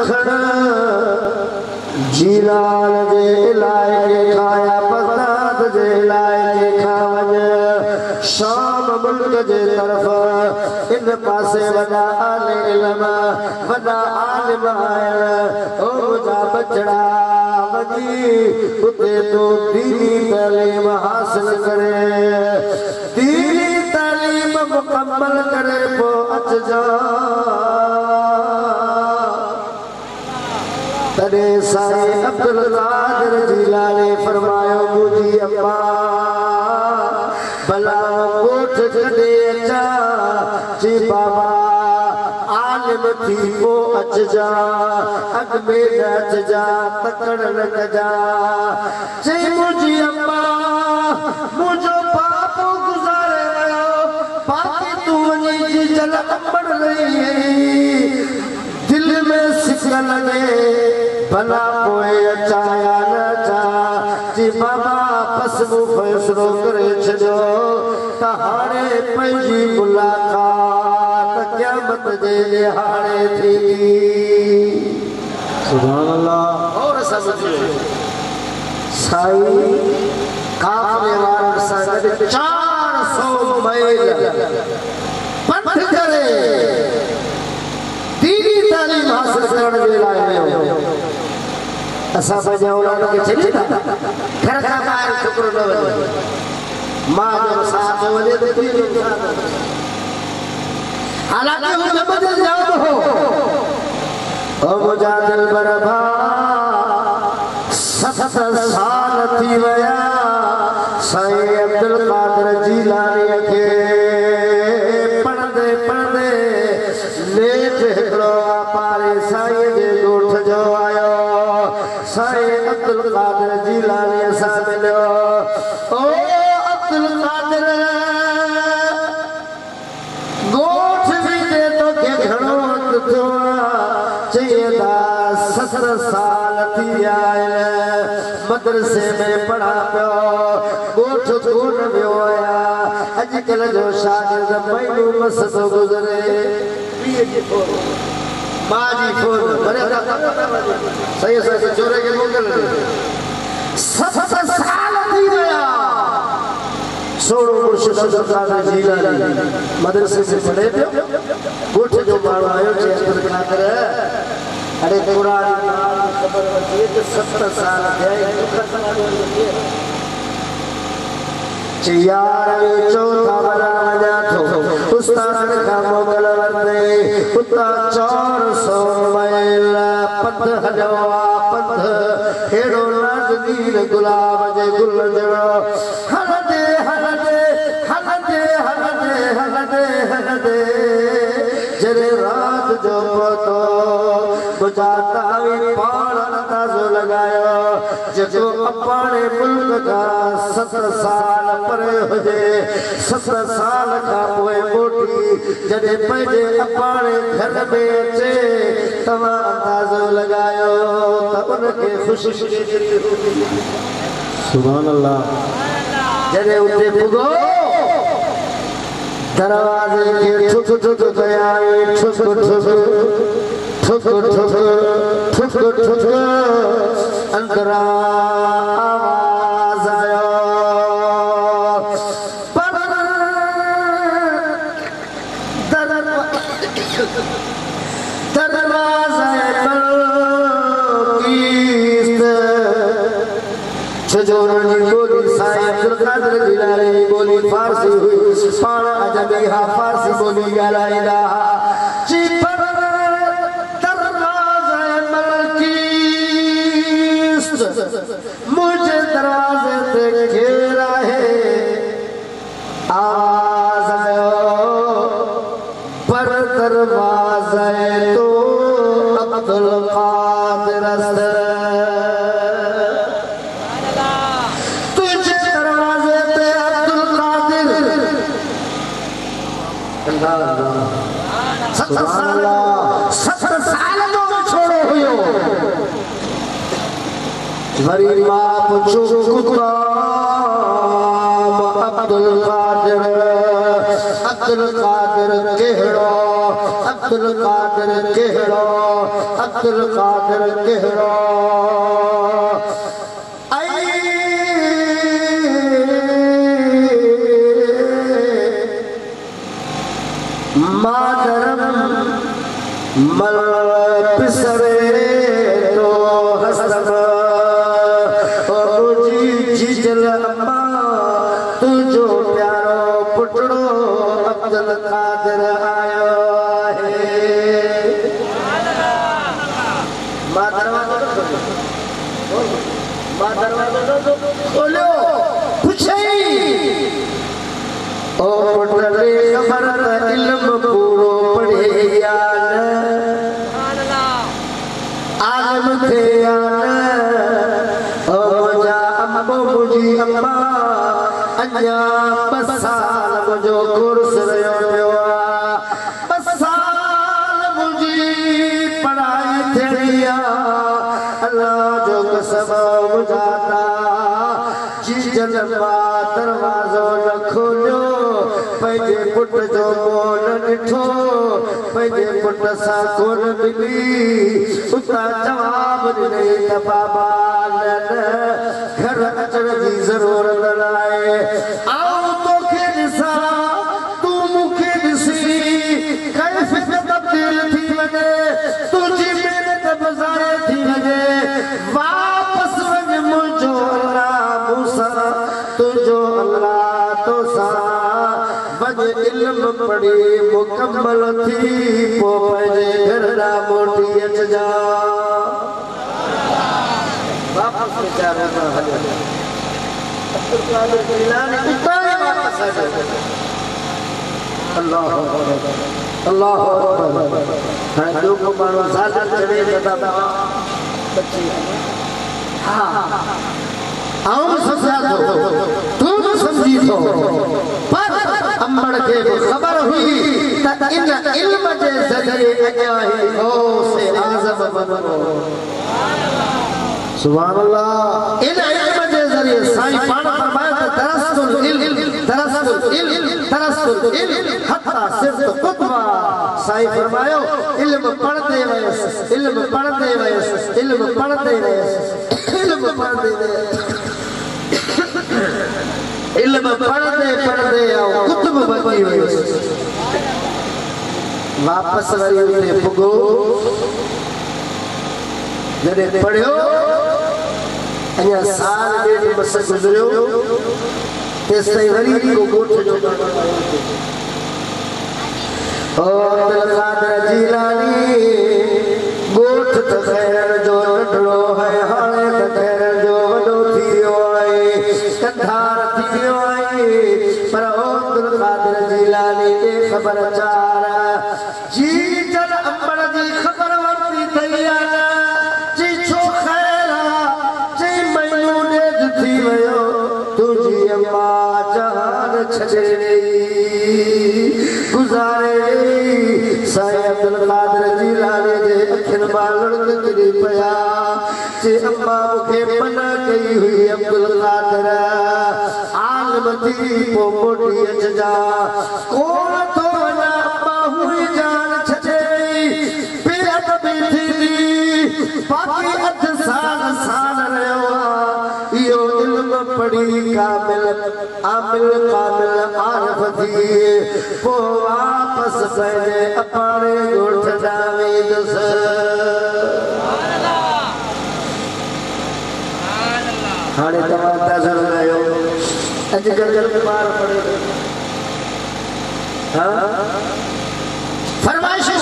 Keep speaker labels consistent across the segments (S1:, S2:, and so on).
S1: मखण जीलाल जे लाए खाया बगदाद जे लाए खावज शाम मुल्क जे तरफ इन पासे वॾा आले इल्म वॾा आलिम आयल ओ मुंहिंजा बचड़ा वञी उते तो दीनी तालीम हासिल करे दीनी तालीम मुकम्मल करे पो अचजा तॾे साईं अब्दुल कादिर जीलानी फरमायो मुंहिंजी अम्मा भला ॻोठ कॾे अचा जी बाबा आलिम थी पो अचजा अॻ में न अचजा तकड़ न कजा चई मुंहिंजी अम्मा मुंहिंजो पाप गुज़ारे वियो बाक़ी तूं वञी जी जल अंबड़ रही दिल में सिक लगे भला पोए अचाया न अचा जी बाबा बस मूं फ़ैसिलो करे छॾियो त हाणे पंहिंजी मुलाक़ात क़यामत जे हाणे थी सुभान अल्लाह और सब साईं काफ़िले वारनि सां गॾु 400 मील पंध करे दीनी तालीम हासिल करण जे लाइ वियो असां पंहिंजे औलाद खे छॾींदा घर खां ॿाहिरि छोकिरो न वञे मां जो साथ वञे त पीउ जो साथ हालांकि हू नबद जाम हो ओ मुंहिंजा दिलबर भाउ 7 साल थी विया साईं अब्दुल कादिर जीलानीअ खे पढ़ंदे पढ़ंदे नेठ हिकिड़ो वापारी साईं जे ॻोठ जो आयो साईं अब्दुल कादिर जीलानीअ सां मिलियो ओ अब्दुल कादिर ॻोठ बि दे तोखे घणो वक़्तु थियो चई 7 साल थी विया आहिनि मदरसे में पढ़ा पियो ॻोठ कोन वियो आहियां अॼुकल्ह जो शागिर्द महीनो मस थो गुज़रे मां जी फोन सही सही चोरे खे मोकिल 7 साल थी विया सोड़ो मुर्शिद अब्दुल कादिर जीलानी मदरसे से पढ़े पियो ॻोठ जो माण्हू आयो चई अब्दुल कादिर अरे पुराणी ख़बर वठी त 7 साल थिया चई यार चओ था भला वञा थो उस्ताद खां मोकल वरिते उतां 400 मील पंध हलियो पंध हेड़ो नाज़नीन गुलाब जे गुल जहिड़ो हलंदे हलंदे हलंदे हलंदे हलंदे हलंदे जॾहिं रात जो पहुतो बुझाता पाण अंदाज़ो लगायो जेको अपाणे मुल्क खां 7 साल परे हुजे 7 साल खां पोइ मोटी जॾहिं पंहिंजे अपाणे घर में अचे तव्हां अंदाज़ो लगायो त उनखे ख़ुशी सुभान अल्लाह जॾहिं उते पुॻो दरवाज़े खे ठुक ठुक कया ठुक ठुक ठुक ठुक ठुक ठुक अंदरा आवाज आयो पर दरवाज़े पर छजोरनी बोली साईं अब्दुल कादिर जीलानी बोली फारसी हुई पाण अजमी हा फारसी बोली ॻाल्हाईंदा जी पर दरवाज़े मलकीस मुंहिंजे दरवाज़े ते केर आहे आवाज़ आयो पर दरवाज़े तो अब्दुल कादिर सत्तर साल जो छोड़ो हुयो वरी मां पुछो अब्दुल कादिर केड़ो अब्दुल कादिर कहड़ो अब्दुल कादिर कहड़ो मादरम मल पिसरे तो हसम ओ मुझी जीजल अम्मा तुझो प्यारो पुटड़ो अब्दुल कादिर आयो है मां दरवाज़ो खोलो पूछे ओ पुटड़े खबर इल्म पूरो पढ़े यान आलम थे यान ओ जा अम्बो मुझी अम्मा अन्या बसाल मुझो कुर्स रयो पियो बसाल मुझी पढ़ाई थिया अल्लाह जो कसम मुझाता जी जलवा दरवाजो न खोलियो पंहिंजे पुट जो मोन ॾिठो पंहिंजे पुट सां कोन मिली उतां जवाब ॾिनई त बाबा घर अचण जी ज़रूरत न आहे आऊं तोखे ॾिसां तूं मूंखे ॾिसी कैफ़ तब्दील थी वञे तुंहिंजी महिनत गुज़ारे थी वञे वापसि वञ मुंहिंजो अल्लाह मूंसां तुंहिंजो अल्लाह तोसां वञ इल्म पढ़ी मुकम्मल थी पोइ पंहिंजे घर ॾांहुं मोटी अचिजा वापसि वीचारो न हलियो अब्दुल कादिर जिलानी उतां ई वापसि अचे अल्लाह अल्लाह हाणे जो को माण्हू ज़ालत चढ़े त बची हा आऊं सम्झा थो तूं बि सम्झी थो पर अम्बड़ खे बि ख़बर हुई त इन इल्म जे ज़रिए अॻियां ई गौसे आज़म वञिणो सुभान अल्लाह इन इल्म जे ज़रिए साईं पाण फरमाए त तरसुल इल्म हत्ता सिर्फ कुतबा साईं फरमायो इल्म पढ़ंदे वयसि इल्म पढ़ंदे वयसि इल्म पढ़ंदे वयसि इल्म पढ़ंदे इल्म पढ़ंदे पढ़ंदे कुतुब बची वयसि वापसि वरी उते पुॻो जॾहिं पढ़ियो अञा साल ॾेढ बस गुज़रियो तेसिताईं वरी को ॻोठ जो ओ अब्दुल कादिर जिलानी ॻोठ त ख़ैर जो नंढड़ो है हाणे त ख़ैर जो वॾो थी वियो आहे कंधार थी वियो आहे पर ओ अब्दुल कादिर जिलानी खे ख़बर चार जी जल अंबड़ जी ख़बर वरिती अथई जी छो ख़ैर जी महीनो ॾेढ थी वियो तुंहिंजी अम्मा जान छॾे गुज़ारे साईं अब्दुल कादिर जिलानी जे अखियुनि मां लुड़क किरी पिया जे अम्मा मूंखे मना कई हुई अब्दुल कादिर आलम थी पोइ मोटी अचिजा कोन थो वञा अम्मा हुई जान छॾे पीरत बि थींदी बाक़ी अठ साल रहियो आहे इहो इल्म पढ़ी कामिल आमिल कामिल आरिफ थी पोइ वापसि पंहिंजे अपाणे ॻोठ ॾांहुं वेंदुसि हाणे तव्हां अंदाज़ो लॻायो अॼुकल्ह ॿार पढ़े हा फरमाइशूं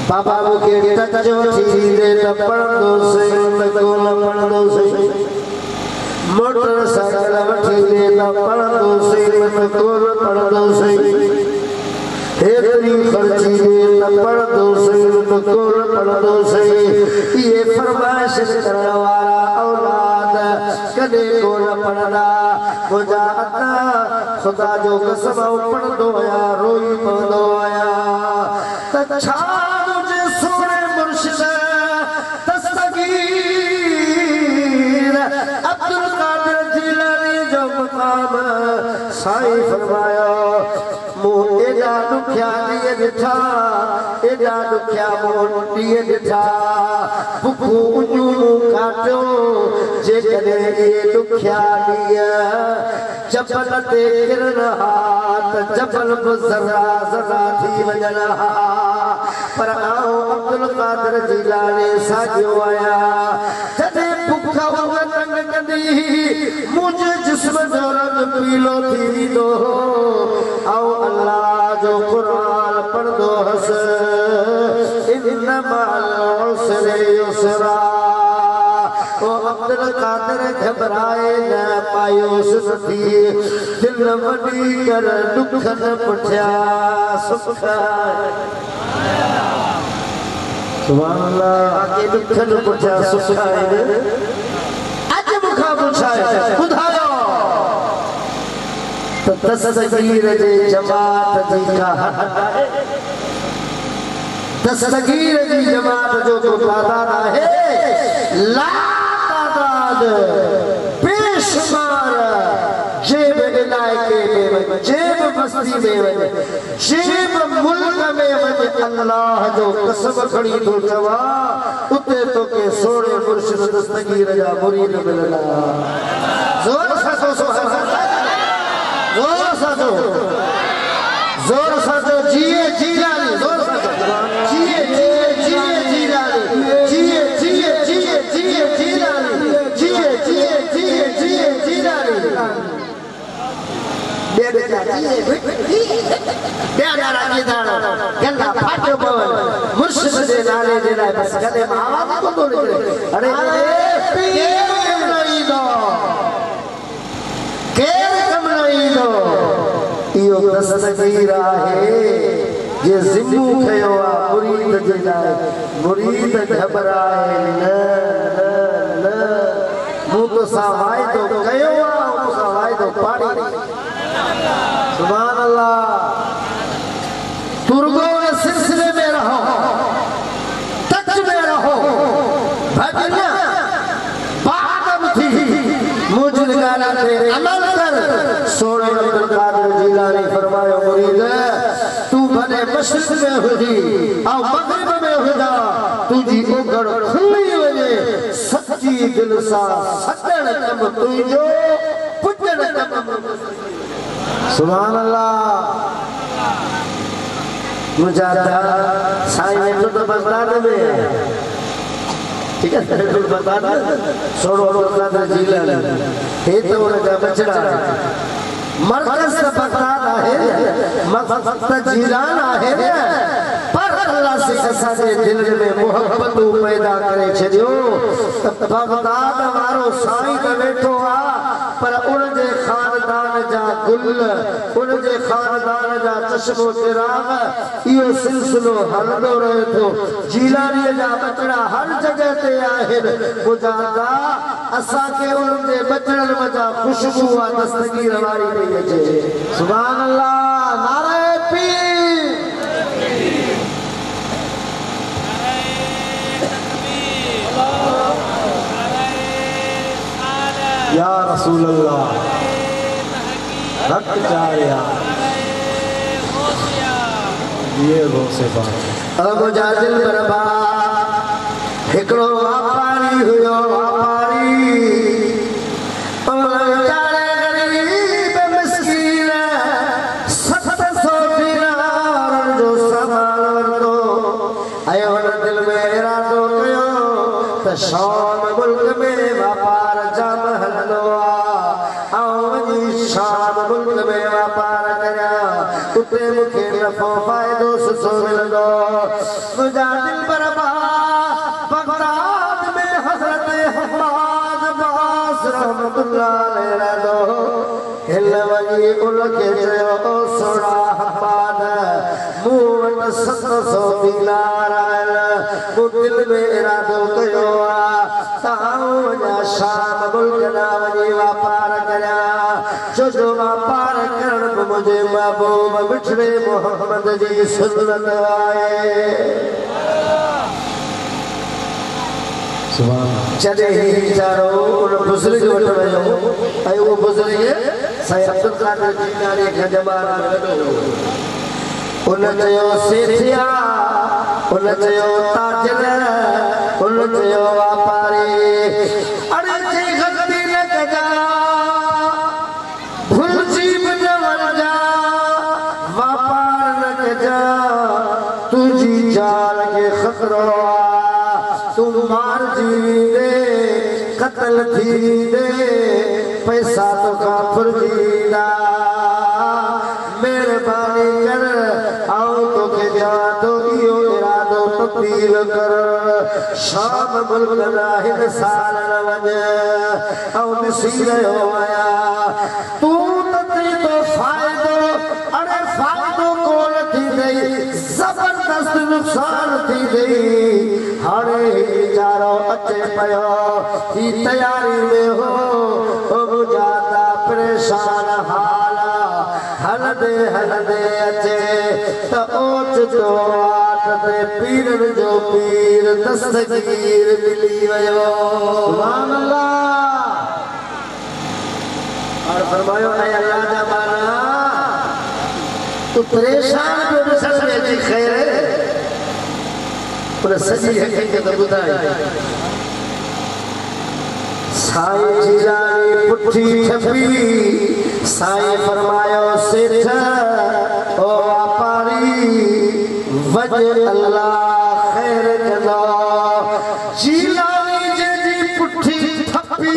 S1: बाबा मूंखे टचो थींदे त पढ़ंदोसि न कोन पढ़ंदोसि मोटरसाइकिल वठी ॾे त पढ़ंदोसि न कोन पढ़ंदोसि हेतरी ख़र्ची ॾे त पढ़ंदोसि न कोन पढ़ंदोसि इहे फरमाइश करण वारा औलाद कॾहिं कोन पढ़ंदा मुंहिंजा अता ख़ुदा जो कसम पढ़ंदो आहियां रोई पवंदो आहियां त छा मुंहिंजे सोणे मुर्शिद दस्तगीर अब्दुल कादिर जिलानी जो मक़ाम साईं फरमायो मूं एॾा ॾुखिया ॾींहं ॾिठा एॾा ॾुखिया मूं ॾींहं ॾिठा बुखूं उञूं मूं काटियो जेकॾहिं इहे ॾुखिया ॾींहं जबल ते किरण हा त जबल बि ज़रा ज़रा थी वञनि हा पर आऊं अब्दुल कादिर जीलानी साॻियो आहियां जॾहिं बुख उहा तंग कंदी मुंहिंजे जिस्म जो रंग पीलो थी वेंदो ऐं अल्लाह जो क़ुरान पढ़ंदो हुअसि इन मअल उसरि युसरा ओ अब्दुल कादिर घबराए न मायूस न थी दिल वॾी कर ॾुखनि पुठियां सुख सुभान अल्लाह के ॾुखनि पुठियां सुख आहिनि अॼु मूंखां पुछाए ॿुधायो त दस्तगीर जे जमात जी का हद आहे दस्तगीर जी जमात जो तादाद आहे ला तादाद बेशुमार जेब इलाइके में वञ जेब बस्ती में वञ जेब मुल्क में वञ अल्लाह जो कसम खणी थो चवा उते तोखे सोणे मुर्शिद दस्तगीर जा मुरीद मिलंदा ज़ोर सां चओ सुभान अल्लाह ज़ोर सां चओ ज़ोर सां चओ जिए जीलानी ज़ोर सां चओ जिए जिए जिए जीलानी जिए जिए जिए जिए जीलानी जिए जिए जिए जिए जीलानी प्यारा की दाना गल्ला फाटो पवन मुर्शिद दे नाले दे लाए बस गले में आवाज को बोल अरे केर कम नहीं दो केर कम नहीं दो इयो दस्तगीर आहे जे जिम्मू खयो आ मुरीद जे लाए मुरीद घबराए न न मूं तो सवाई तो कयो आ मूं सवाई तो पाड़ी सुभान अल्लाह तुर्गो के सिलसिले में रहो टच में रहो भजन बादम थी मुझे गाना ते अमल कर सोने अब्दुल कादिर जीलानी फरमायो मुरीद तू भले मशरिक में हुजी और मगरिब में हुजा तुझी ओगड़ खुली वने सच्ची दिल सा सदण कम तुझो पुजण कम सुभान अल्लाह मुजादा साईं तो बगदाद में है ठीक है तो बगदाद सोनो बगदाद जीलानी हे तो उनका बचड़ा मरकज से बगदाद है मकसद जीलान है पर अल्लाह से असांजे दिल में मोहब्बत पैदा करे छडियो बगदाद वारो साईं त वेठो आ पर उनजे खानदान जा गुल उनजे खानदान जा चश्मो चिराग इहो सिलसिलो हलंदो रहे थो जीलानी जा बचड़ा हर जगह ते आहिनि मुजादा असांखे उनजे बचड़नि वजा खुशबू आ दस्तगीर वारी पई अचे सुभान अल्लाह नारे पीर या रसूल अल्लाह हक चारिया ये गौसे बात अब मुजादिल बरबा हिकड़ो व्यापारी हुयो व्यापारी चारे गरीब मिस्कीन 700 दीनार जो सामान वरतो आयो दिल में इरादो कयो त शाम मुल्क में व्यापार जाम हलंदो आ वञी शाम मुल्क में व्यापार करिया उते मूंखे नफ़ो फ़ाइदो सुठो मिलंदो मुंहिंजा दिल बरबा बगदाद में हज़रत हम्माद बास रहमतुल्लाह अलैहि रहंदो हिल वञी उनखे चयो सोना हम्माद मूं वटि 700 दीनार आहिनि मूं दिल में इरादो कयो आहे तां शाम मुल्क ना वञी व्यापार करिया छो जो व्यापार करण मुंहिंजे महबूब मिठड़े मोहम्मद जी सुन्नत आहे जॾहिं वीचारो उन बुज़ुर्ग वटि वियो ऐं उहो बुज़ुर्ग साईं अब्दुल कादिर जीलानी के जमाने में उन चयो सेठिया उन चयो ताजर उन चयो वापारी अरे जे गलती न कजा भुलजी न वजा वापार न कजा तुझी जान के खतरो तू मार जी दे कत्ल थी दे पैसा तो काफिर दीदा मेहरबानी कर आओ तो के जा तो इयो इरादो तब्दील कर शाम मुल्क राहिन साल न वञ औ ॾिसी रहियो आया तू तती तो फ़ाइदो अरे फ़ाइदो कोन थी दई जबरदस्त नुक़सान थी दई हाणे वीचारो अचे पियो ही तयारी में हो बुझाता परेशान हाला हलदे हलदे अचे त ओच जो आट ते पीरन जो पीर दस्तगीर मिली वयो सुभान अल्लाह और फरमायो ऐ अल्लाह जा बाला तू परेशान जो ॾिसण में अची ख़ैर पर सॼी हक़ीक़त ॿुधाई साईं जीलानी पुठी छपी साईं फरमायो सेठ ओ वापारी वज अल्लाह खैर कंदो जीलानी जी पुठी छपी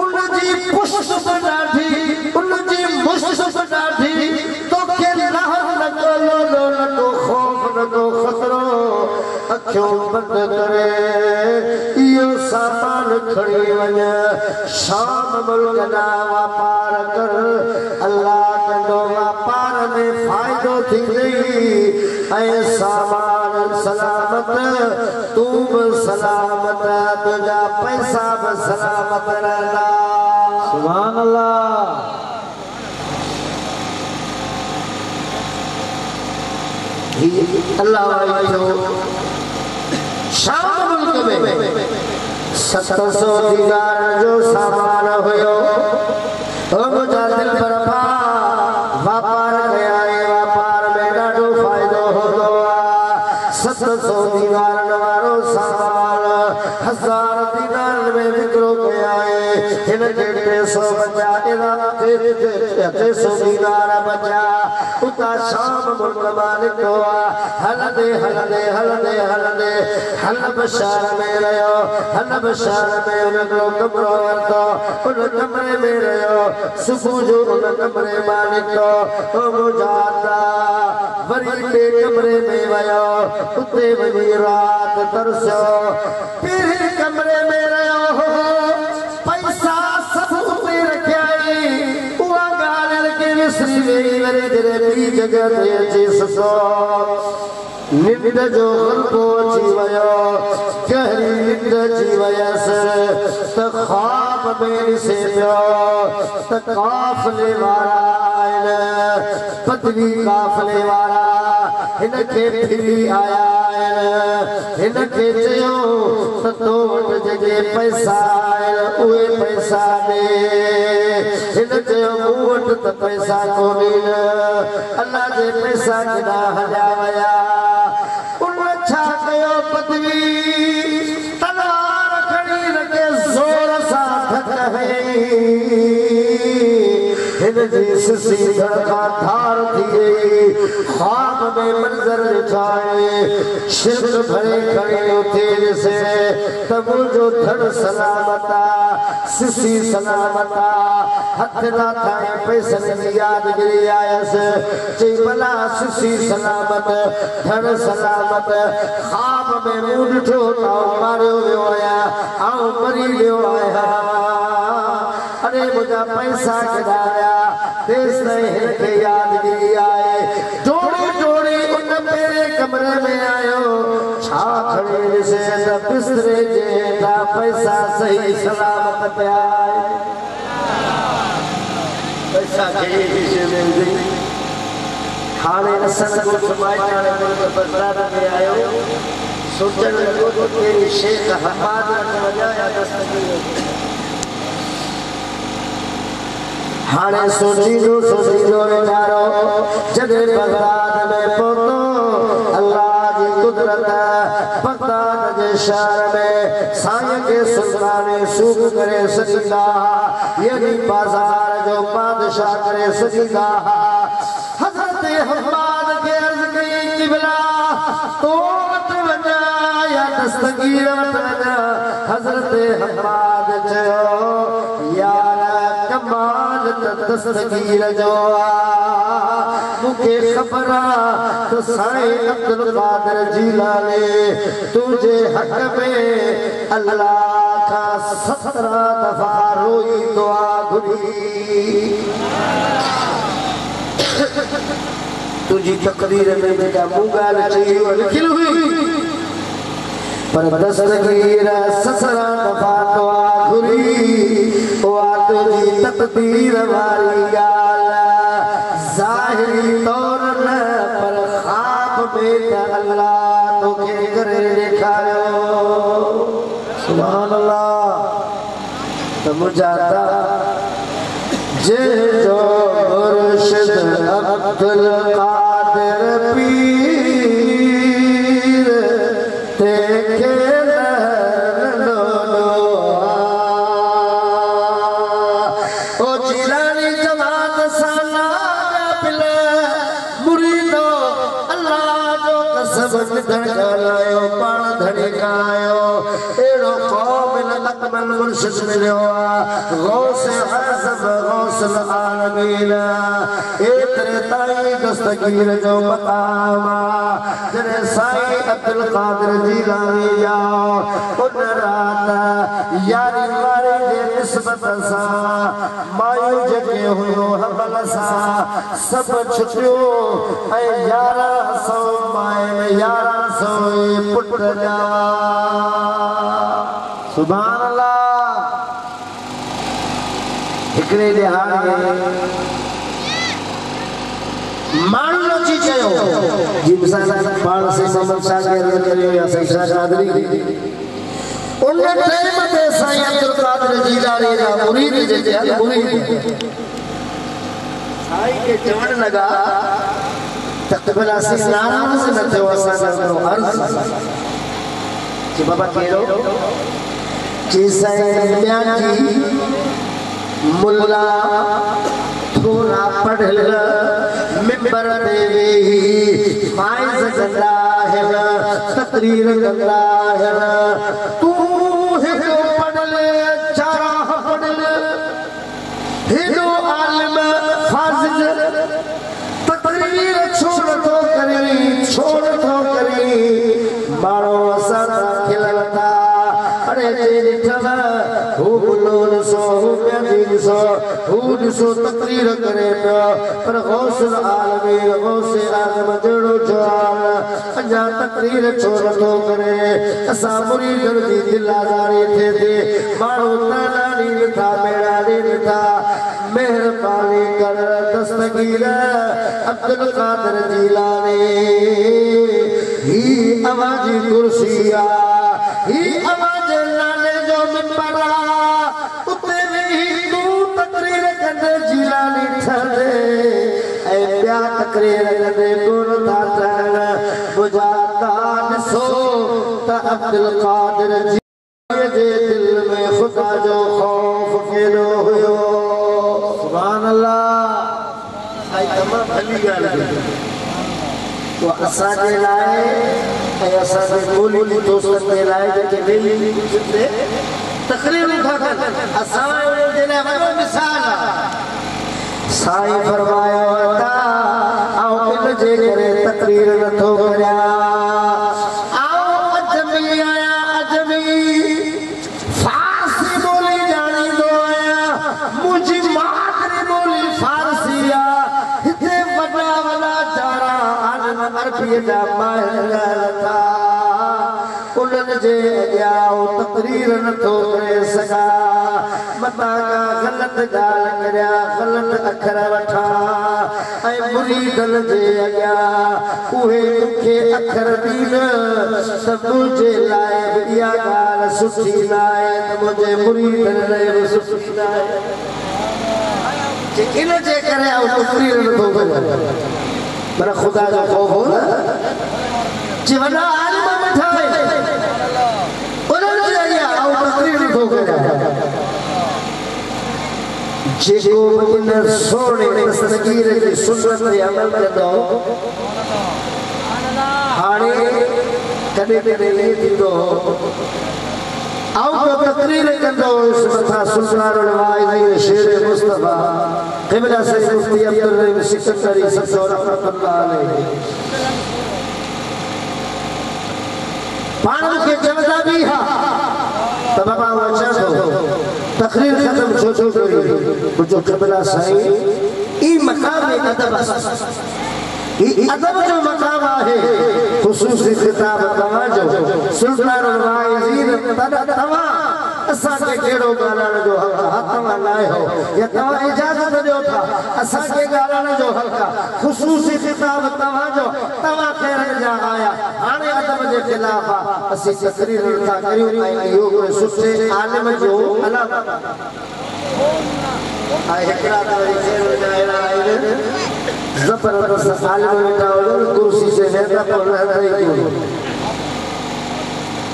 S1: उन जी पुष्ट ॾाढी उन जी मुश्त ॾाढी तोखे लहर न कोलो न को खौफ न को खतरो अखियों बंद करे इयो सामान खड़ी वञ शाम मुल्क ना वापार कर अल्लाह कंदो वापार में फायदो थींदई ऐं सामान सलामत तू बि सलामत तुझा पैसा बि सलामत रहंदा सुभान अल्लाह अल्लाह वाहियो शाम मुल्क में 700 दीनार जो सामान हुयो मुझा दिल पर वापार कया वापार में ॾाढो फ़ाइदो होंदो आहे 700 दीनार वारो सामान 1000 दीनार में विकिरो कया हिन खे 300 बचा 300 दीनार बचा उता शाम मुल्क मां निकितो हलंदे हलंदे हलंदे हलंदे हलब शहर में रहियो हलब शहर में उन कमरो वरितो उन कमरे में रहियो सुबुह जो उन कमरे मां निकितो मुझाता वरी ॿिए कमरे में वियो उते वञी राति तरसियो पहिरें कमरे में रहियो पैसा सभु उते रखिया उहा ॻाल्हि के विसरी वई वरी जॾहिं ॿी जॻह ते अची सघो निंड जो ग़लबो अची वियो गहरी निंड अची वयसि त ख्वाब में ॾिसे पियो त काफ़िले वारा आहिनि बदली काफ़िले वारा हिन खे फिरी आया आहिनि हिन खे चयो त तो वटि जेके पैसा आहिनि उहे पैसा ॾे हिन चयो मूं वटि त पैसा कोन्हनि अल्लाह जे पैसा केॾां हलिया विया उन छा कयो बदली तलवार खणी रखे ज़ोर सां धक हई हिन जी सिसी धड़का धार थी गई ख्वाब में मंज़र ॾिठाए शिरक भरे खड़ी उथे ॾिसे त मुंहिंजो धड़ सलामत आहे सिसी सलामत आहे हथ ना ठाहे पैसनि जी यादगिरी आयसि चई भला सिसी सलामत धड़ सलामत ख्वाब में मूं ॾिठो त मारियो वियो आहियां ऐं मरी वियो आहियां अरे मुझा पैसा केॾा देश हिन खे यादगिरी आहे जोड़ी जोड़ी उन पहिरें कमरे में आयो छा खणी ॾिसे त बिस्तरे जे हेठां पैसा सही सलामत पिया पैसा कहिड़ी शीशे में हुई हाणे असन ॻोठ माइटाणे मुल्क बगदाद में आयो सोचण लॻो त कहिड़ी शेख हमाद वटि वञा या दस्तगीर हाने सोचीनो नारो जदे बगदाद में पहुंचो अल्लाह की कुदरत बगदाद के शहर में साईं के सुल्तान सूख करे सजीदा यानी बाजार जो बादशाह करे सजीदा हजरत हम्माद के अर्ज कई किबला तो मत वजा या दस्तगीर मत वजा हजरत हम्माद चयो यार कमाल दस्तगीर जो मुझे खबर तो साईं अब्दुल कादिर जीलानी तुझे हक में अल्लाह का 17 दफा रोई दुआ घुरी तुझी तकदीर में बेटा मुगाल चाहिए लिखी हुई पर दस्तगीर 17 दफा दुआ घुरी वा तुझी तकदीर वाली गाल जाहिरी तौर न पर ख्वाब में अल्लाह तोखे करे दिखायो सुभान अल्लाह तो मुजादा जे जो मुर्शिद अब्दुल कादिर पीर देखे धड़कायो पान धड़कायो एड़ो कौमिल अकमल मुर्शिद मिलो गौस आज़म गौसल आलमीन तेरे ताई दस्तगीर जो मकाम जरे साईं अब्दुल कादिर जीलानी आओ उन रात यारी वारी जे निस्बत सा मायू जगे हुयो हमल सा सब छुटियो ऐ 1100 माए 1100 पुट जा सुभान अल्लाह हिकड़े दिहाड़े मानो ची चयो जी मिसाल पाण से मोहम्मद शाह के अर्ज करियो या साईं शाह कादरी उन टाइम ते साईं अब्दुल कादिर जीलानी जा मुरीद जेके मुरीद साईं के चवण लगा तकबला से नाराज न थियो असां जो अर्ज कि बाबा केरो जी साईं जी मुल्ला थोड़ा पढ़ल मिंबर पे वेही फाइज कंदा है तकरीर कंदा है तू हिको पढ़ल चारा पढ़ल हिदो आलिम फाजिल तकरीर छोड़ तो करी मारो असर खिलता अरे तेरी ठला हो बोलो सो मैं सो हुन सो तकरीर करे पर गौसल आलमीन गौस आजम जड़ो जवान अजा तकरीर छोड़ तो करे असा मुरीद दी दिलादारी थे मारो ताला नी था मेरा नी था मेहरबानी कर दस्तगीर अब्दुल कादिर जीलानी ही आवाज़ी कुर्सिया ही आवाज़ नाले जो मिंबरा उते भी तू तकरीर कंदे जीलानी ठहरे ऐ प्या तकरीर कंदे गुण था बुझाता सो त अब्दुल कादिर जीलानी जे दिल में खुदा जो खौफ केलो हुयो सुभान अल्लाह आई तमाम भली गाल तो असा के लाए ऐसा से बोली दोस्त के लाए के वेली से तकरीर उठा कर असा दे ने वो मिसाल साईं फरमायो ता आओ इन जे करे तकरीर न तो करया आओ अजमी आया अजमी फारसी बोली जानी दो आया मुझी मातरी बोली फारसिया हिते वडा वडा जारा अरबी जा माहिर था उन्हन जे अॻियां तकरीर न तो करे सघा मता का गलत गाल करया गलत अखर वठा ऐ मुरीदन जे अॻियां उहे मूंखे अखर दीन सब जे लाइ इहा गाल सुठी न आहे त मुंहिंजे मुरीदन लाइ सुठी न आहे कि इन जे करे आउ तकरीर नथो करे पर खुदा जो खौफ हो न जे वॾा आलिम वेठा आहिनि उन्हनि जे अॻियां आउ तकरीर नथो करे जेको इन सोने तस्वीर जी सुन्नत ते अमल कंदो हाणे कॾहिं कॾहिं ईअं थींदो आउ को तकरीर कंदो इस मथा सुल्तानुल वाइज़ीन शेर मुस्तफा क़िबला सैयद मुफ्ती अब्दुल रहीम सिकंदरी सल्लल्लाहु रहमतुल्लाह अलैहि पाण के चवंदा भी हा त बाबा वचा थो तकरीर खत्म छो करी जो क़िबला साईं ई मकाम अदब अदब जो मकाम है खुसूसी खिताब तवा जो सुल्तानुल वाइज़ीन तवा असा के केड़ो गालान जो हक तवा लाए हो या तवा इजाजत दियो था असा के गालान जो हक खुसूसी खिताब तवा जो तवा खैर जा आया हाने अदब जे खिलाफ असी तकरीर था करियो यो कोई सुठे आलिम जो अलावा आए एकरा तरी शेर जायरा आए जबरदस्त आलिम बेटा कुर्सी से नेता पर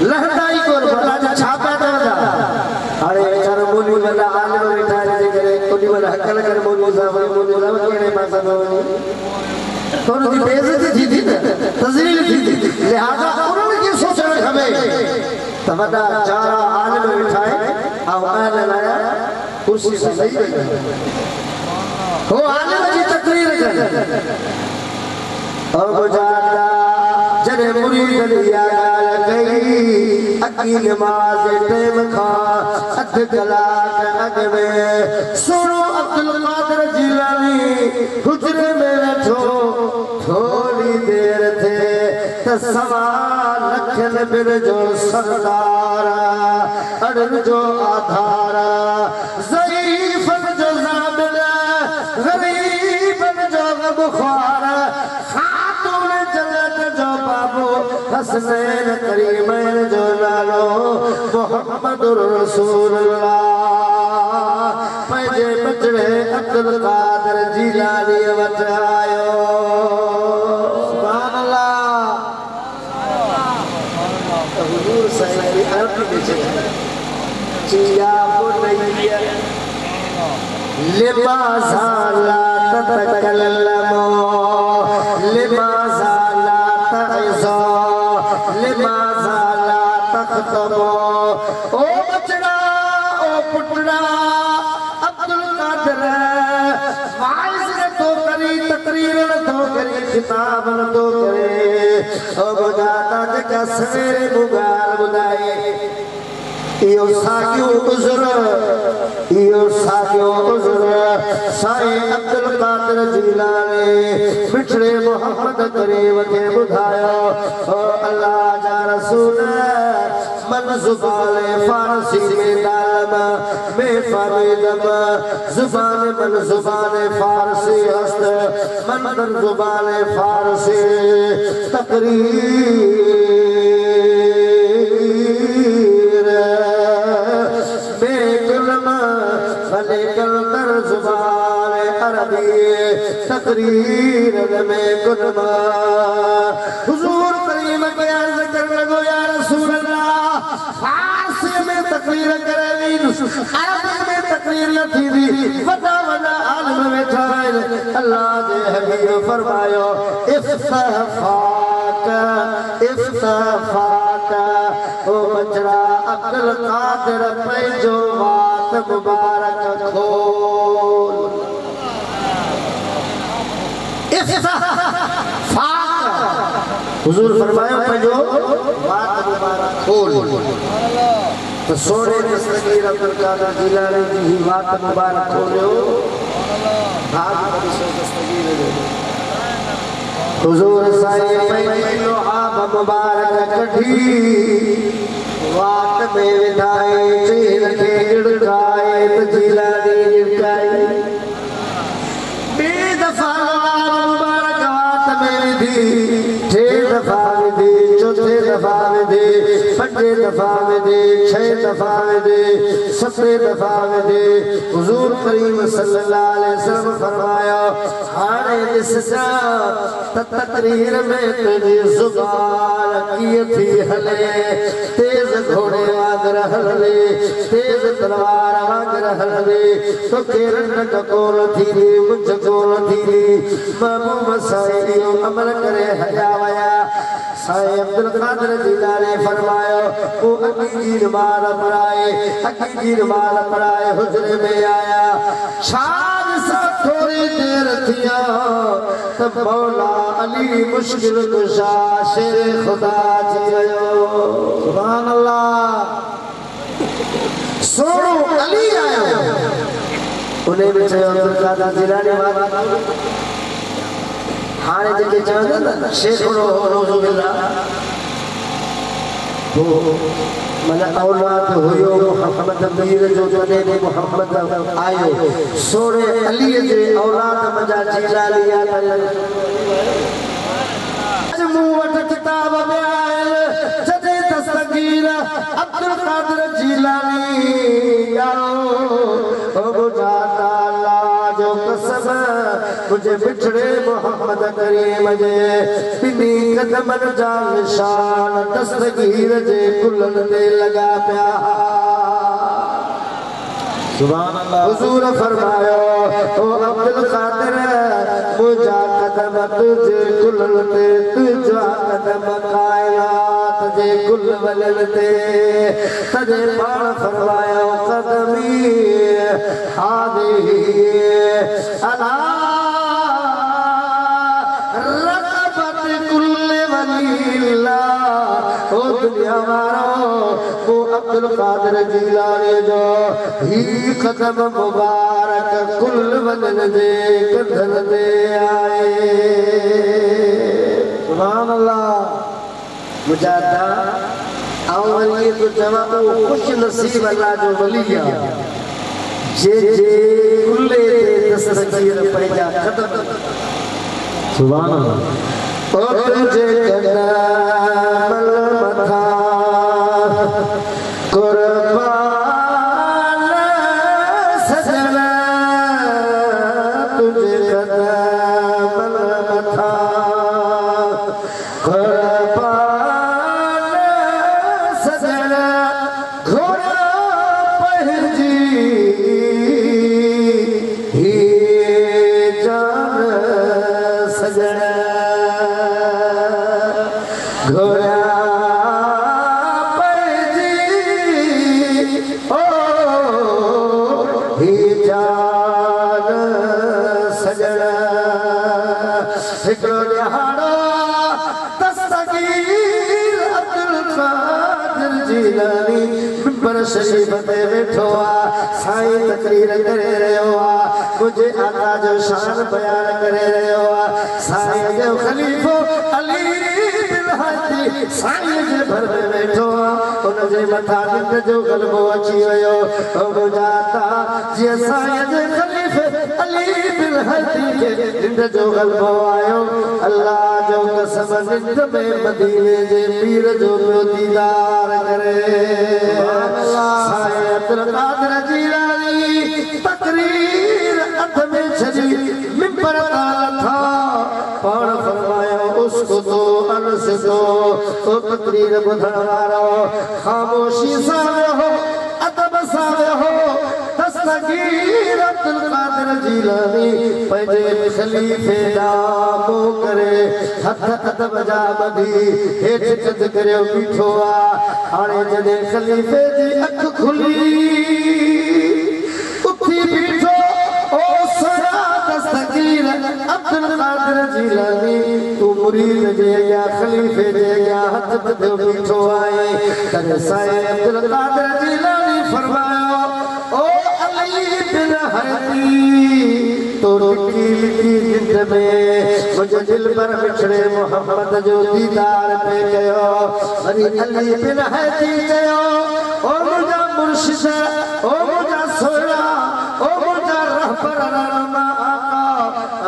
S1: लहदाई को भला छापा दादा अरे यार मोनी वाला आलिम बेटा जे करे कोनी वाला हकल करे मोनी साहब केड़े पासा दो तो उनकी बेइज्जती थी थी तजलील थी लिहाजा उन्होंने की सोचना खबे तवदा चारा आलिम बेटा है आवाज लाया कुर्सी से सही गई हो आलिम की तकरीर कर अब जाता जने मुरीद लिया गई अकी नमाज टाइम खा अध कलाक अग में सुनो अब्दुल कादिर जिलानी हुजरे में बैठो थोड़ी देर थे तसवा लखन बिर जो सरदार अड़न जो आधार ज़ईफ़ जो ज़ाबिल गरीब जो बुखार खातून जन्नत जो बाबू हसनैन करीमैन जो नालो मुहम्मदुर रसूलुल्लाह पंहिंजे बचड़े अब्दुल कादिर जिलानी वटि आयो सुभान अल्लाह हुजूर साईं जी अरबी में चिया बुनैया लिमाज़ा ला ततकल्लमो लिमाज़ा ला तइज़ो लिमाज़ा ला तख्तमो ओ बचड़ा ओ पुटड़ा अब्दुल कादिर वाइज़ ने तो करी तकरीर ने तो करी किताब ने तो करे ओ बुझाता जका सवेरे मुगाल बुधाए इयो सागियो उज़र साईं अब्दुल कादिर जिलानी बिछड़े मोहम्मद करीम के बुधायो ओ अल्लाह जा रसूल मन ज़ुबान फारसी में दालम में फरीदम ज़ुबान मन ज़ुबान फारसी हस्त मन ज़ुबान फारसी तकरीर भले कल तर ज़ुबान अरबी तकरीर में कुनमा हुजूर करीम के अर्ज़ कर लगो या रसूल अल्लाह फारसी में तकरीर करे अरबी में तकरीर न थी वॾा वॾा आलिम वेठा आहिनि अल्लाह जे हबीब फरमायो इफ्तफ़ाक ओ बचड़ा अब्दुल कादिर पंहिंजो वात मुबारक खोल हुजूर फरमायो पंहिंजो वात मुबारक खोल तो सोने दस्तगीर अब्दुल कादिर जिलानी जी वात मुबारक खोलियो भाग परिसो दस्तगीर जो हुजूर साईं पंहिंजो आब मुबारक कढी वात में विधाए चीर के गिड़काए तो जिलानी गिड़काए बे दफा मुबारक वात में विधी टे दफा विधी चौथे दफा विधी पंजे दफा विधी 6 दफा दे 7 दफा दे हुजूर करीम सल्लल्लाहु अलैहि वसल्लम फरमाया हाने दिसजा तकरीर में तेरी जुबान की थी हले तेज घोड़े वांगर हले तेज तलवार वांगर हले तो केरन टकोर थी मुझ कोल थी महबूब साईं अमल करे हया वया साईं अब्दुल कादिर जिलानी फरमायो वो अकी नमाज पढ़ाए हुजरे में आया शाद सा थोड़ी देर थिया तब मौला अली मुश्किल कुशा शेर खुदा जी आयो सुभान अल्लाह सोनो अली आयो उन्हें भी चयो अब्दुल कादिर जिलानी हाने जेके चवंदा न शेख रोज़ो बिल्ला तो मन औलाद हुयो मोहम्मद मीर जो जने ने मोहम्मद आयो सोने अली जे औलाद मजा जिलाली आयल अज मूं वट किताब में आयल जदे दस्तगीर अब्दुल कादिर जिलानी यारो ओ बुझाता जो कसम मुझे बिछड़े मोहम्मद करीम जे बिनी कदमन जा निशान दस्तगीर जे गुलन दे लगा प्या सुभान अल्लाह हुजूर फरमायो ओ अब्दुल कादिर मुझा कदम तुझे गुलन दे तुझा कदम कायनात जे गुल वलन दे तजे पाण फरमायो कदमी हादी अला रक़बत कुल वलीला ओ दुनिया वारो वो अब्दुल कादिर जिलानी जो ही कदम मुबारक कुल वलन दे कंधन दे आए सुभान अल्लाह मुजादा अवली तो जवाब खुश नसीब अल्लाह जो वलिया जे जे कुल्ले दे दस्तगीर पैदा खत्म सुभान अल्लाह ओ तुझे कदमल मथा कुर्बान सजना तुझे कदमल मथा कुर्बान सजना घोड़ा पहजी घोड़ा पहजी ओ ही जान सजना हिकड़ो ॾिहाड़ो दस्तगीर अब्दुल कादिर जिलानी मिंबर शरीफ ते वेठो आ साईं तकरीर करे रहियो आ मुझे आका जो शान बयान करे रहियो आ साईं जो खलीफो अली साईं जे भर में बैठो उन जे मथा निंड जो गलबो अची वियो ओ बुझाता जे साईं जे खलीफे अली बिन हदी के निंड जो गलबो आयो अल्लाह जो कसम निंड में मदीने जे पीर जो पियो दीदार करे साईं अब्दुल कादिर जिलानी तकरीर अध में छड़ी मिंबर ताल था पाण फरमाया उसको तो अनस दो तो तकरीर बुधण वारो खामोशी सां हो अदब सां हो दस्तगीर अब्दुल कादिर जिलानी पंहिंजे खलीफे नामो करे हथ अदब जा ॿधी हेठि चद करे बीठो आ हाणे जॾहिं खलीफे जी अख खुली उथी बीठो ओ सोना दस्तगीर अब्दुल कादिर जिलानी तू मुरीद जे या खलीफे जे या हथ बधो बीठो आए तने साईं अब्दुल कादिर जिलानी फरमायो ओ अली बिन हदी तो लिखी लिखी जिंद में मुझे दिल पर बिछड़े मोहम्मद जो दीदार पे गयो अरे अली बिन हदी गयो ओ मुझा मुर्शिद ओ मुझा सोना ओ मुझा रहबर रहमा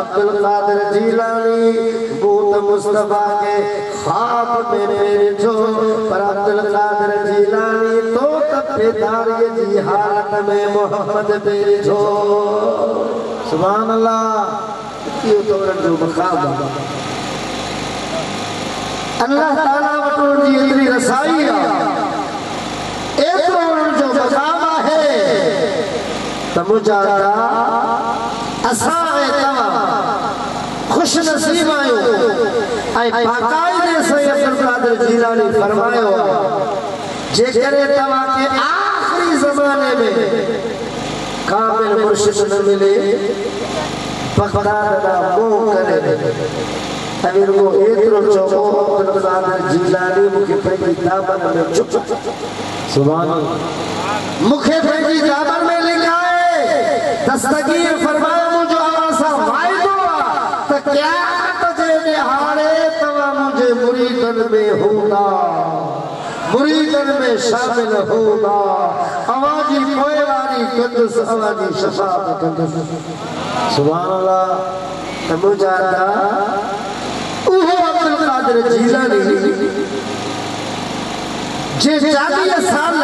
S1: अब्दुल कादिर जिलानी बूत मुस्तफा के ख्वाब में मेरे जो पर अब्दुल कादिर जिलानी तो बेदारी जी हालत में मोहम्मद पे जो सुभान अल्लाह इहो तो जो मकाम अल्लाह ताला वटो जी एतरी रसाई आहे एतरो जो मकाम आहे त मुजादा असां तवा खुश नसीब आयो ऐं बाकायदे से अब्दुल कादिर जीलानी फरमायो जे करे तवा के आखिरी जमाने में कामिल मुर्शिद न मिले बगदाद दा मोह करे अमीर को एतरो चो अब्दुल कादिर जीलानी मुखे पंहिंजी दामन में चुप सुभान अल्लाह मुखे पंहिंजी दामन में लिखाए दस्तगीर फरमाया मुझे आवासा वायदो त क्या तुझे निहारे तवा मुझे मुरीदन में होगा मुरीदन में शामिल होगा आवाजी कोयवारी कुदस आवाजी शफाअत कुदस सुभान अल्लाह तमुजादा ओहो अब्दुल कादिर जीलानी जे 40 साल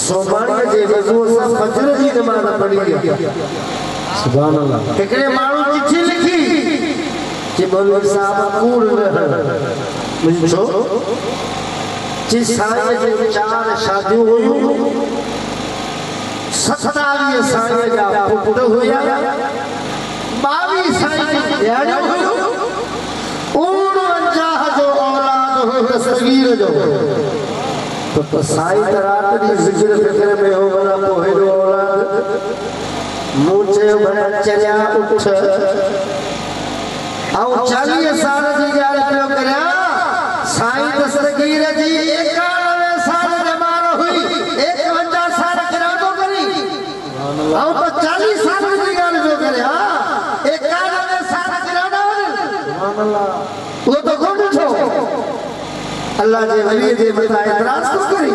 S1: सोमानी जे वजू से फजर जी नमाज पढ़ी सुभान अल्लाह एकरे मानू चिट्ठी लिखी कि मौलवी साहब कूड़ न मुझो जी साईं जे 4 शादियूं हुयूं 27 साईं जा पुट हुया 22 साईं ॾियारियूं हुयूं 49 जो औलाद हो दस्तगीर जो तो साईं रात दी जिक्र फिक्र में हो बना पोहेरो औलाद मुझे बड़ा चरिया उठ आउ 40 साल जी गाल पियो करया साईं दस्तगीर जी 91 साल जमार हुई 51 साल किरादो करी आउ तो 40 साल जी गाल जो करया 91 साल किरादो सुभान अल्लाह वो तो कोन छो अल्लाह जे वली जे मथा एतराज तो करी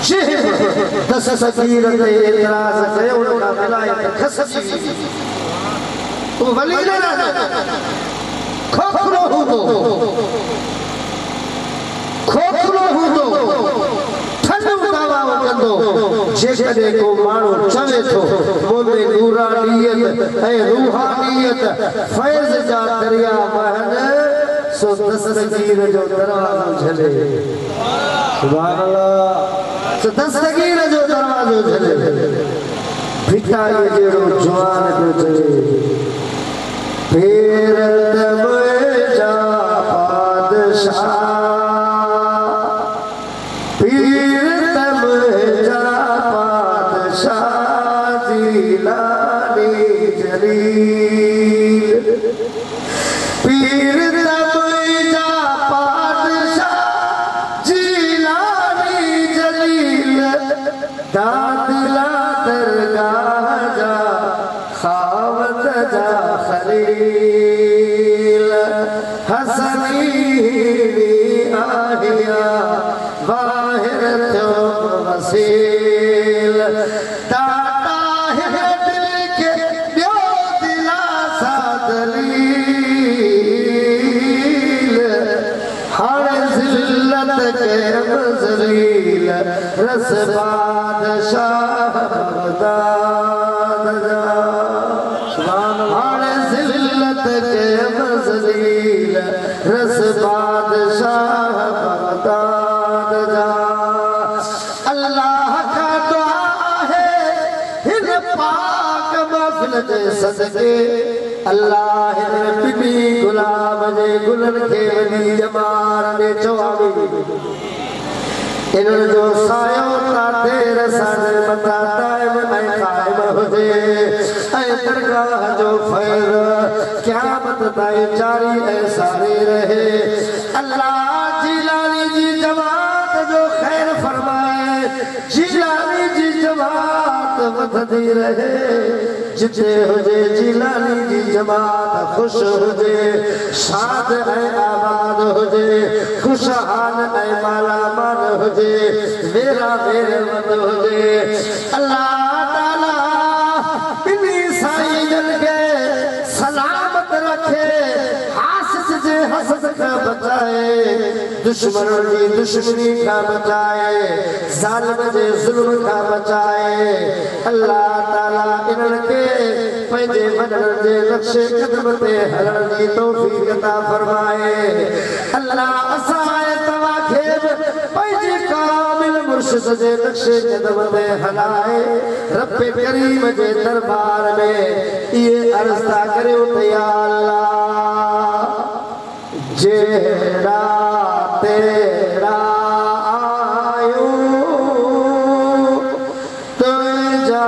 S1: जे दस्तगीर ते एतराज कयो उनका विलायत खसजी तो वली ने खोखलो हुदो ठंडो दावा कंदो जे कदे को मानो चवे तो मोने नूरानियत ए रूहानियत फैज जा दरिया महन सो दस्तगीर जो दरवाजो झले सुभान अल्लाह सो दस्तगीर जो दरवाजो झले भिखारी जेड़ो जवान जो चले फेरत मुझा बादशाह फेरत मुझा बादशाह जीलानी जलील फेरत मुझा बादशाह जीलानी जलील दादला दरगाह जा खावत जा खलील हसनी आहिया बाहिर तो वसील दाता है दिल के दियो दिलासा दलील हर जिल्लत के मजलील रस बादशाह बगदाद जा रस बादशाह बगदाद जा अल्लाह का दुआ है हिन पाक महफिल जे सदके अल्लाह बिबी गुलाब जे गुलन के वली जमार ने चवावी इन जो सायो ताते रसाने मता दाइम ऐं कायम हुजे ऐं दरगाह जो फैज़ क़यामत ताईं जारी ऐं सारी रहे अल्लाह जीलानी जी जमात जो खैर फरमाए जीलानी जी जमात वधदी रहे जिते हुजे जीलानी जी जमात खुश हुजे शाद ऐं आबाद हुजे खुशहाल ऐं मालामाल हुजे मेरा मेरे मत हुजे अल्लाह ताला इन्हीं साईं जन के सलामत रखे हासिस जे हसद का बचाए, दुश्मनों की दुश्मनी का बचाए, जालिम जे जुल्म का बचाए। अल्लाह ताला इनके पंहिंजे वॾनि जे नक्शे क़दम ते हलण जी तौफ़ीक़ अता फरमाए। अल्लाह असां तव्हांखे पंहिंजे कामिल मुर्शिद जे नक्शे क़दम ते हलाए। रब करीम जे दरबार में ये अर्ज़ था करियो त या अल्लाह जेड़ा तेरा आयो तुझा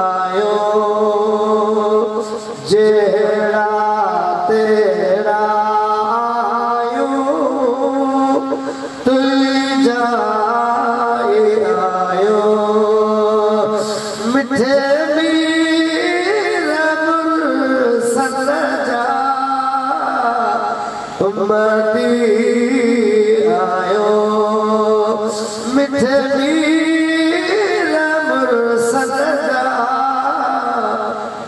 S1: आयो, जेड़ा तेरा आयो तुझा आयो। मिठे उम्मती आयो, मिठे मीर मुरसल जा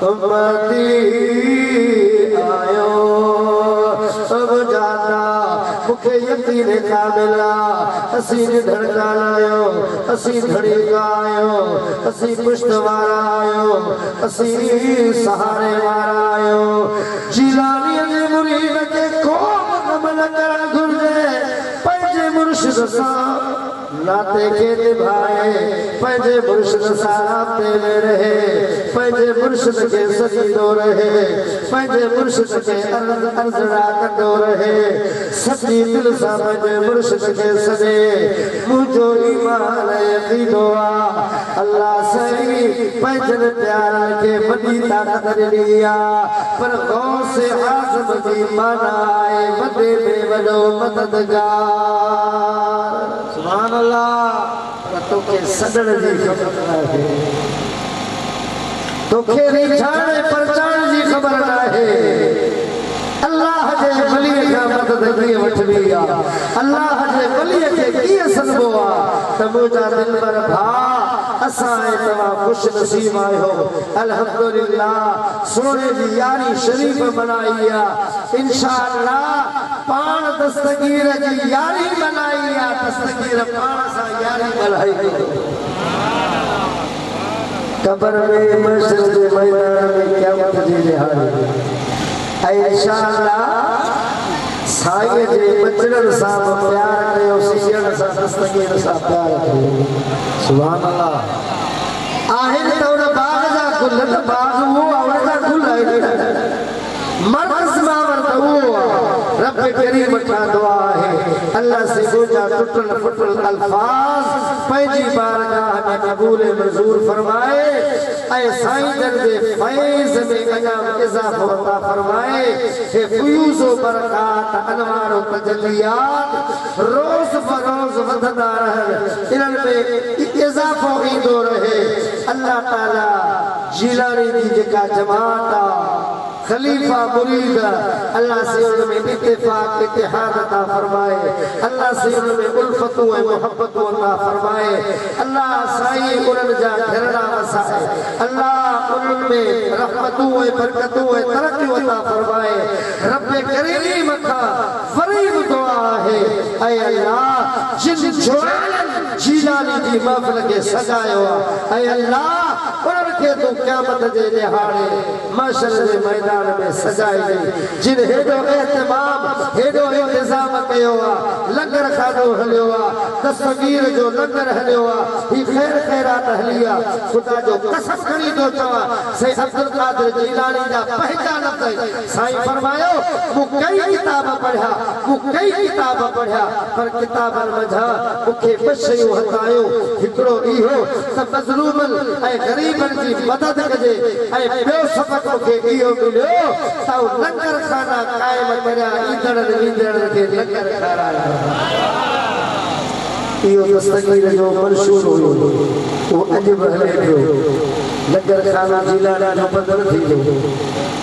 S1: उम्मती आयो। अब जाना मुखे यकीन कामिला असी धड़कान आयो, असी धड़ी आयो, असी पुष्ट वारा आयो, असी सहारे वारा आयो। जिलानी जे मुरीद के अमल करण घुर्जे, पंहिंजे मुर्शिद सां नाते खे निभाए, पंहिंजे मुर्शिद सां राब्ते में रहे, पंहिंजे मुर्शिद खे सजीदो रहे, पंहिंजे मुर्शिद खे अर्ज़ड़ा कंदो रहे, सची दिल सां पंहिंजे मुर्शिद खे सॼे। मुंहिंजो ईमान यकीनो आहे अल्लाह सही पंहिंजनि प्यारनि खे वॾी ताक़त ॾिनी आहे, पर गौस आज़म जी माना आहे वॾे में वॾो मददगार। सुभान अल्लाह। पर तोखे सॾण जी ख़बर नाहे, तोखे रिझाइण परचाइण जी ख़बर नाहे। अल्लाह जे वली खां मदद कीअं वठबी आहे, अल्लाह जे वली खे कीअं सॾबो आहे। त मुंहिंजा दिलबर भाउ असां तव्हां ख़ुश नसीब आहियो। अल्हम्दुलिल्लाह सोने जी यारी शरीफ मनाई आहे। इंशाअल्लाह पाण दस्तगीर जी यारी मनाई आहे, दस्तगीर पाण सां यारी मल्हाई। कब्र में महशर जे मैदान में क़यामत जी रिहाई। इंशाअल्लाह साईं जे बचड़न सां प्यार कयो, सीजन सां दस्तगीर सां प्यार कयो। सुभान अल्लाह। आहिनि त उन बाग जा गुल, त बाग वो उन जा गुल आहिनि, मर्कज़ मावर त वो रब करीम का दुआ है। अल्लाह से गुजा टुटल फुटल अल्फाज पंहिंजी बारगाह में कबूल मंजूर फरमाए। ऐ साईं दे फैज़ में अञा इज़ाफ़ो अता फरमाए। हे फ्यूज़ व बरक़ात अनवार व तजल्लियात रोज़ बरोज़ वधंदा रहनि, इन्हनि में इज़ाफ़ो ईंदो रहे। अल्लाह ताला जिलानी जी जेका जमात आहे खलीफा मुरीद, अल्लाह से उनमें इत्तेफाक इत्तेहाद अता फरमाए। अल्लाह से उनमें उल्फत व मोहब्बत अता फरमाए। अल्लाह साईं उन्हनि जा घरड़ा वसाए। अल्लाह उनमें रहमतूं व बरकतूं व तरक्की अता फरमाए। रब करीम का फरीब दुआ है। ऐ अल्लाह जिन जोड़न जिलानी जी महफिल के सजायो आहे, ऐ अल्लाह उन्हनि खे तूं क़यामत जे ॾिहाड़े महशर जे मैदान में सजाई ॾे। जिन हेॾो एहतमाम हेॾो इंतज़ाम कयो आहे, लंगर खाधो हलियो आहे, दस्तगीर जो लंगर हलियो आहे, ही ख़ैर ख़ैरात हली आहे। ख़ुदा जो कसम खणी थो चवां, सईद अब्दुल कादिर जिलानी जा पहचान अथई। साईं फरमायो मूं कई किताब पढ़िया, मूं कई किताब पढ़िया, पर किताबनि मंझां मूंखे ॿ शयूं हथायूं। हिकिड़ो इहो त मज़लूमनि ऐं ग़रीबनि जी मदद कजे, ऐं ॿियो सबक़ मूंखे इहो मिलियो त लंगर खाना क़ाइम करिया, ईंदड़नि वींदड़नि खे लंगर खाराया। इहो दस्तगीर जो मंशूर हुयो, उहो अॼु बि हले पियो। नगर खाना जिला जो बदल थी जो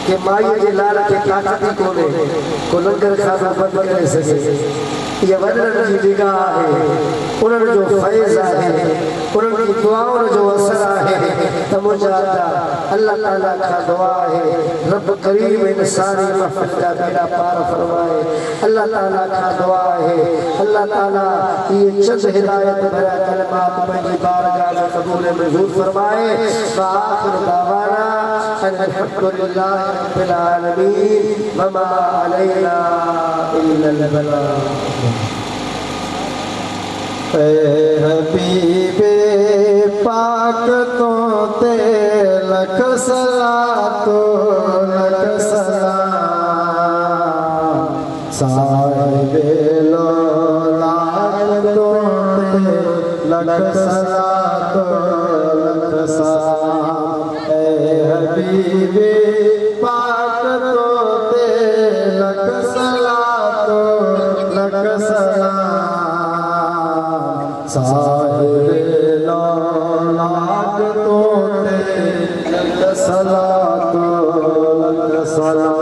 S1: के माई जे लाल के ताकत कोने को नगर खाना बंद करे सके ये वदन जी निगाह है उन्हनि जो फैज़ है उन्हनि की दुआओं जो असर है त मुंहिंजा अल्लाह ताला का दुआ है रब करीम इन सारी महफिल का बेड़ा पार फरमाए। अल्लाह ताला का दुआ है अल्लाह ताला ये चंद हिदायत भरा कलमात पंहिंजी बारगाह में कबूल मंजूर फरमाए। व आखिर दावाना अल्हम्दुलिल्लाहि रब्बिल आलमीन व मा अलैना इल्लल बलाग।
S2: हबीबे पाक तो ते लख सलातो लख सलाम साहिबे लोलात तो ते लख सलातो लख सलाम। हबीबे पाक तो ते लख सलातो लख सलाम साहिबे लौलाद तो ते लख सलातो लख सलाम।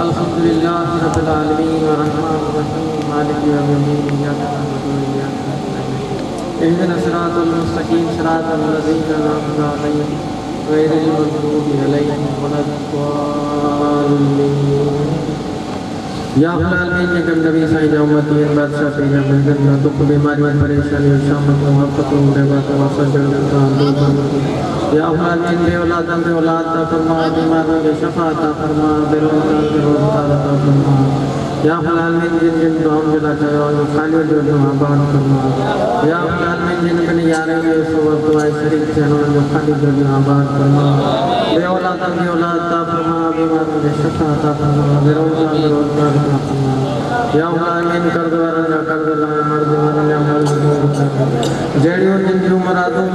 S2: अल्हम्दुलिल्लाह रब्बिल आलमीन अर्रहमानिर रहीम मालिकि यौमिद्दीन इय्याका नअबुदु व इय्याका नस्तईन इहदिना सिरातल मुस्तकीम सिरातल लज़ीना अनअमता अलैहिम गैरिल मग़ज़ूबि अलैहिम वलद्दाल्लीन। या आलमीन के नबी साईं जा उम्मती बादशाह पे जा मंजन ना दुख बीमारी परेशानी शामत मोहब्बत मुहब्बत वसजल का दो या आलमीन बे औलाद अता फरमा बीमारों के शफा अता फरमा बेरोजगार के रोजगार अता फरमा या आलमीन जिन जिन दुआओं के लाचार और खाली जो आबाद फरमा या आलमीन जिन बन यारे में सो दुआए शरीक चनो जो खाली जो आबाद फरमा बे औलाद अता फरमा बीमारों के शफा अता फरमा बेरोजगार के रोजगार अता फरमा या आलमीन कर्ज वाला कर्ज ला मर्द वाला मर्द जेड़ियों जिन जो मरादों